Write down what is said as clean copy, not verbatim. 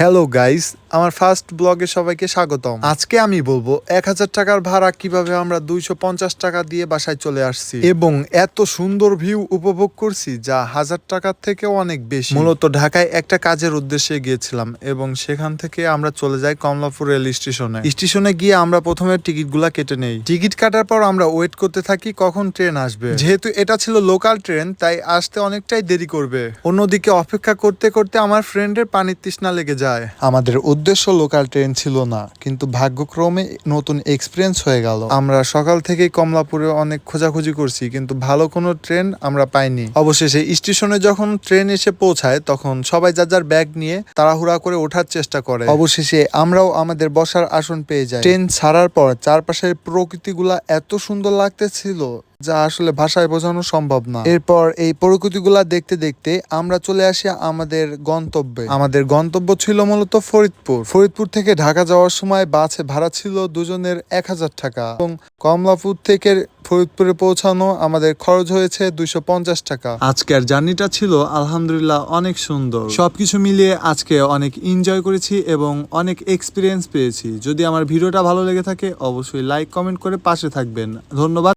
Hello guys, আমার first ব্লগে সবাইকে স্বাগতম। আজকে আমি বলবো 1000 টাকার ভাড়া কিভাবে আমরা 250 টাকা দিয়ে বাসায় চলে আসছি এবং এত সুন্দর ভিউ উপভোগ করছি যা 1000 টাকার থেকেও অনেক বেশি। মূলত ঢাকায় একটা কাজের উদ্দেশ্যে গিয়েছিলাম এবং সেখান থেকে আমরা চলে যাই কমলাপুর রেল স্টেশনে। স্টেশনে গিয়ে আমরা প্রথমে টিকিটগুলা কেটে নেই। টিকিট কাটার পর আমরা ওয়েট করতে থাকি কখন ট্রেন আসবে। যেহেতু এটা ছিল লোকাল ট্রেন তাই আসতে অনেকটাই দেরি করবে। অন্যদিকে অপেক্ষা করতে করতে আমার ফ্রেন্ডের পানির তৃষ্ণা লেগে যায়। আমাদের উদ্দেশ্য লোকাল ট্রেন ছিল না, কিন্তু ভাগ্যক্রমে নতুন এক্সপিরিয়েন্স হয়ে গেল। আমরা সকাল থেকেই কমলাপুরে অনেক খোঁজাখুঁজি করছি, কিন্তু ভালো কোনো ট্রেন আমরা পাইনি। অবশেষে স্টেশনে যখন ট্রেন এসে পৌঁছায় তখন সবাই যার যার ব্যাগ নিয়ে তাড়াহুড়া করে ওঠার চেষ্টা করে। অবশেষে আমরাও আমাদের বসার আসন পেয়ে যাই। ট্রেন ছাড়ার পর চারপাশের প্রকৃতিগুলা এত সুন্দর লাগতেছিল যা আসলে ভাষায় বোঝানো সম্ভব না। এরপর এই প্রকৃতিগুলা দেখতে দেখতে আমরা চলে আসি আমাদের গন্তব্যে। আমাদের গন্তব্য ছিল মূলত ফরিদপুর থেকে ঢাকা যাওয়ার সময় বাসে ভাড়া ছিল দুজনের 1000 টাকা এবং কমলাপুর থেকে ফরিদপুরে পৌঁছানো আমাদের খরচ হয়েছে 250 টাকা। আজকের জার্নিটা ছিল আলহামদুলিল্লাহ অনেক সুন্দর। সবকিছু মিলিয়ে আজকে অনেক এনজয় করেছি এবং অনেক এক্সপিরিয়েন্স পেয়েছি। যদি আমার ভিডিওটা ভালো লেগে থাকে অবশ্যই লাইক কমেন্ট করে পাশে থাকবেন। ধন্যবাদ।